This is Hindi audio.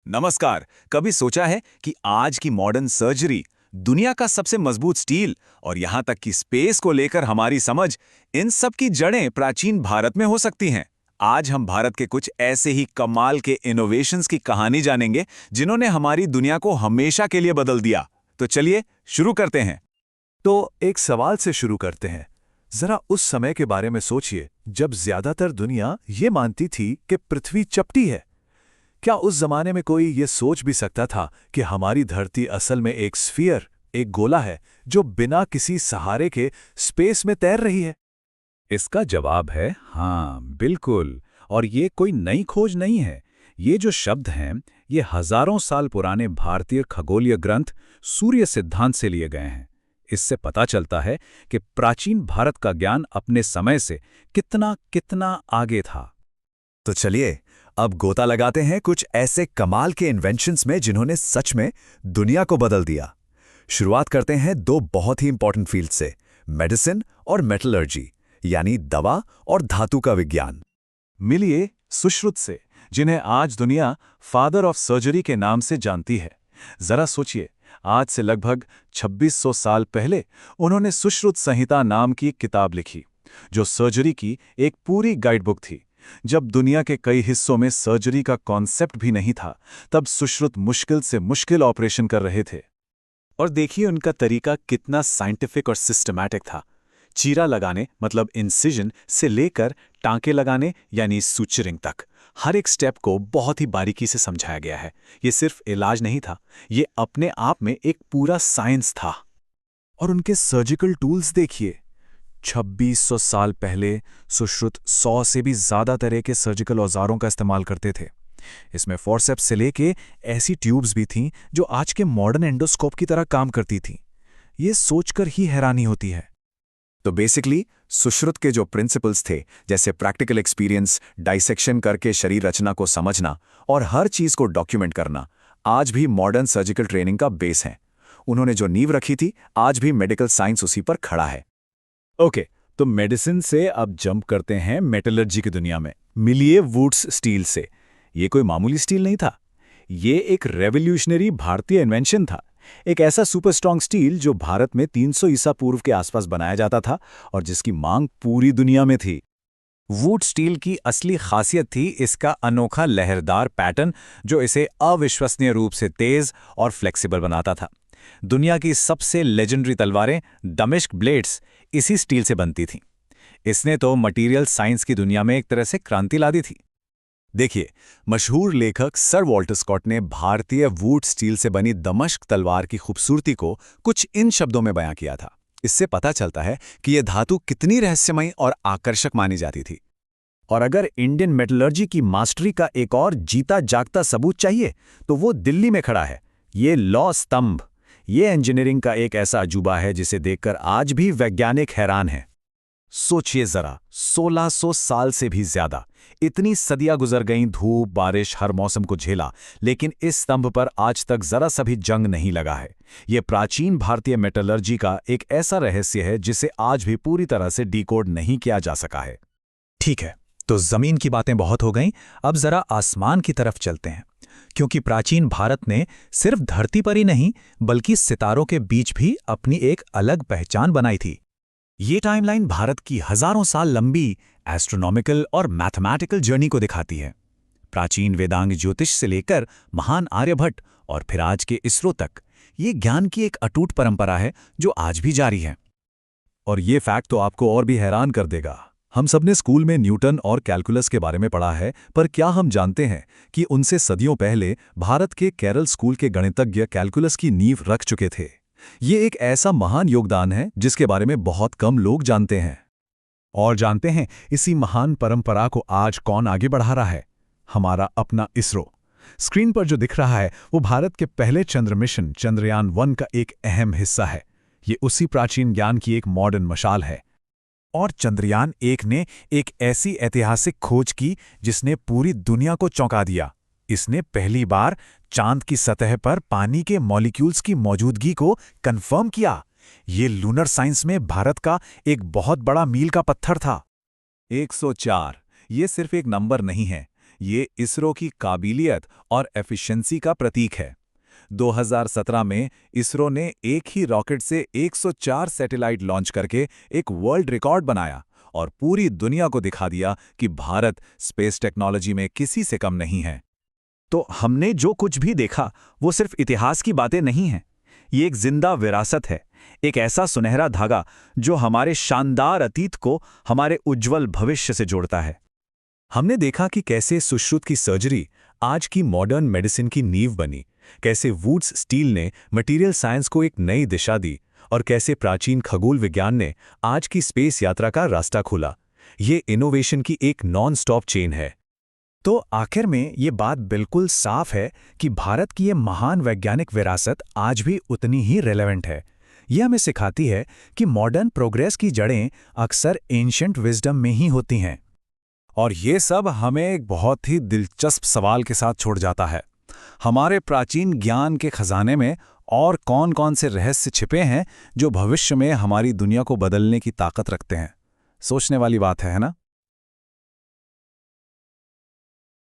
नमस्कार। कभी सोचा है कि आज की मॉडर्न सर्जरी, दुनिया का सबसे मजबूत स्टील और यहां तक कि स्पेस को लेकर हमारी समझ, इन सब की जड़ें प्राचीन भारत में हो सकती हैं। आज हम भारत के कुछ ऐसे ही कमाल के इनोवेशंस की कहानी जानेंगे जिन्होंने हमारी दुनिया को हमेशा के लिए बदल दिया। तो चलिए शुरू करते हैं। तो एक सवाल से शुरू करते हैं। जरा उस समय के बारे में सोचिए जब ज्यादातर दुनिया ये मानती थी कि पृथ्वी चपटी है। क्या उस जमाने में कोई ये सोच भी सकता था कि हमारी धरती असल में एक स्फीयर, एक गोला है जो बिना किसी सहारे के स्पेस में तैर रही है? इसका जवाब है हाँ, बिल्कुल। और ये कोई नई खोज नहीं है। ये जो शब्द हैं, ये हजारों साल पुराने भारतीय खगोलीय ग्रंथ सूर्य सिद्धांत से लिए गए हैं। इससे पता चलता है कि प्राचीन भारत का ज्ञान अपने समय से कितना कितना आगे था। तो चलिए अब गोता लगाते हैं कुछ ऐसे कमाल के इन्वेंशंस में जिन्होंने सच में दुनिया को बदल दिया। शुरुआत करते हैं दो बहुत ही इंपॉर्टेंट फील्ड से, मेडिसिन और मेटलर्जी, यानी दवा और धातु का विज्ञान। मिलिए सुश्रुत से, जिन्हें आज दुनिया फादर ऑफ सर्जरी के नाम से जानती है। जरा सोचिए, आज से लगभग 2600 साल पहले उन्होंने सुश्रुत संहिता नाम की एक किताब लिखी, जो सर्जरी की एक पूरी गाइडबुक थी। जब दुनिया के कई हिस्सों में सर्जरी का कॉन्सेप्ट भी नहीं था, तब सुश्रुत मुश्किल से मुश्किल ऑपरेशन कर रहे थे। और देखिए उनका तरीका कितना साइंटिफिक और सिस्टमैटिक था। चीरा लगाने मतलब इंसिजन से लेकर टांके लगाने यानी सूचरिंग तक, हर एक स्टेप को बहुत ही बारीकी से समझाया गया है। ये सिर्फ इलाज नहीं था, ये अपने आप में एक पूरा साइंस था। और उनके सर्जिकल टूल्स देखिए। 2600 साल पहले सुश्रुत 100 से भी ज्यादा तरह के सर्जिकल औजारों का इस्तेमाल करते थे। इसमें फॉरसेप्स से लेके ऐसी ट्यूब्स भी थीं जो आज के मॉडर्न एंडोस्कोप की तरह काम करती थीं। ये सोचकर ही हैरानी होती है। तो बेसिकली सुश्रुत के जो प्रिंसिपल्स थे, जैसे प्रैक्टिकल एक्सपीरियंस, डाइसेक्शन करके शरीर रचना को समझना और हर चीज को डॉक्यूमेंट करना, आज भी मॉडर्न सर्जिकल ट्रेनिंग का बेस है। उन्होंने जो नींव रखी थी, आज भी मेडिकल साइंस उसी पर खड़ा है। ओके, तो मेडिसिन से अब जंप करते हैं मेटलर्जी की दुनिया में। मिलिए वुड्स स्टील से। ये कोई मामूली स्टील नहीं था, ये एक रेवोल्यूशनरी भारतीय इन्वेंशन था। एक ऐसा सुपर स्ट्रॉन्ग स्टील जो भारत में 300 ईसा पूर्व के आसपास बनाया जाता था और जिसकी मांग पूरी दुनिया में थी। वुड स्टील की असली खासियत थी इसका अनोखा लहरदार पैटर्न, जो इसे अविश्वसनीय रूप से तेज और फ्लेक्सिबल बनाता था। दुनिया की सबसे लेजेंडरी तलवारें दमिश्क ब्लेड्स इसी स्टील से बनती थीं। इसने तो मटेरियल साइंस की दुनिया में एक तरह से क्रांति ला दी थी। देखिए, मशहूर लेखक सर वॉल्टर स्कॉट ने भारतीय वुड स्टील से बनी दमिश्क तलवार की खूबसूरती को कुछ इन शब्दों में बयां किया था। इससे पता चलता है कि यह धातु कितनी रहस्यमयी और आकर्षक मानी जाती थी। और अगर इंडियन मेटलर्जी की मास्टरी का एक और जीता जागता सबूत चाहिए, तो वो दिल्ली में खड़ा है। ये लौह स्तंभ, ये इंजीनियरिंग का एक ऐसा अजूबा है जिसे देखकर आज भी वैज्ञानिक हैरान हैं। सोचिए जरा, 1600 साल से भी ज्यादा, इतनी सदियां गुजर गईं, धूप बारिश हर मौसम को झेला, लेकिन इस स्तंभ पर आज तक जरा सा भी जंग नहीं लगा है। यह प्राचीन भारतीय मेटलर्जी का एक ऐसा रहस्य है जिसे आज भी पूरी तरह से डिकोड नहीं किया जा सका है। ठीक है, तो जमीन की बातें बहुत हो गईं, अब जरा आसमान की तरफ चलते हैं। क्योंकि प्राचीन भारत ने सिर्फ धरती पर ही नहीं बल्कि सितारों के बीच भी अपनी एक अलग पहचान बनाई थी। ये टाइमलाइन भारत की हजारों साल लंबी एस्ट्रोनॉमिकल और मैथमेटिकल जर्नी को दिखाती है। प्राचीन वेदांग ज्योतिष से लेकर महान आर्यभट्ट और फिर आज के इसरो तक, ये ज्ञान की एक अटूट परंपरा है जो आज भी जारी है। और ये फैक्ट तो आपको और भी हैरान कर देगा। हम सबने स्कूल में न्यूटन और कैलकुलस के बारे में पढ़ा है, पर क्या हम जानते हैं कि उनसे सदियों पहले भारत के केरल स्कूल के गणितज्ञ कैलकुलस की नींव रख चुके थे। ये एक ऐसा महान योगदान है जिसके बारे में बहुत कम लोग जानते हैं। और जानते हैं इसी महान परंपरा को आज कौन आगे बढ़ा रहा है? हमारा अपना इसरो। स्क्रीन पर जो दिख रहा है वो भारत के पहले चंद्र मिशन चंद्रयान-1 का एक अहम हिस्सा है। ये उसी प्राचीन ज्ञान की एक मॉडर्न मशाल है। और चंद्रयान-1 ने एक ऐसी ऐतिहासिक खोज की जिसने पूरी दुनिया को चौंका दिया। इसने पहली बार चांद की सतह पर पानी के मॉलिक्यूल्स की मौजूदगी को कंफर्म किया। ये लूनर साइंस में भारत का एक बहुत बड़ा मील का पत्थर था। 104 ये सिर्फ एक नंबर नहीं है, ये इसरो की काबिलियत और एफिशिएंसी का प्रतीक है। 2017 में इसरो ने एक ही रॉकेट से 104 सैटेलाइट लॉन्च करके एक वर्ल्ड रिकॉर्ड बनाया और पूरी दुनिया को दिखा दिया कि भारत स्पेस टेक्नोलॉजी में किसी से कम नहीं है। तो हमने जो कुछ भी देखा वो सिर्फ इतिहास की बातें नहीं हैं। ये एक जिंदा विरासत है, एक ऐसा सुनहरा धागा जो हमारे शानदार अतीत को हमारे उज्जवल भविष्य से जोड़ता है। हमने देखा कि कैसे सुश्रुत की सर्जरी आज की मॉडर्न मेडिसिन की नींव बनी, कैसे वुड्स स्टील ने मटेरियल साइंस को एक नई दिशा दी और कैसे प्राचीन खगोल विज्ञान ने आज की स्पेस यात्रा का रास्ता खोला। ये इनोवेशन की एक नॉन स्टॉप चेन है। तो आखिर में ये बात बिल्कुल साफ है कि भारत की ये महान वैज्ञानिक विरासत आज भी उतनी ही रेलेवेंट है। ये हमें सिखाती है कि मॉडर्न प्रोग्रेस की जड़ें अक्सर एंशिएंट विजडम में ही होती हैं। और ये सब हमें एक बहुत ही दिलचस्प सवाल के साथ छोड़ जाता है। हमारे प्राचीन ज्ञान के खजाने में और कौन-कौन से रहस्य छिपे हैं जो भविष्य में हमारी दुनिया को बदलने की ताकत रखते हैं? सोचने वाली बात है ना?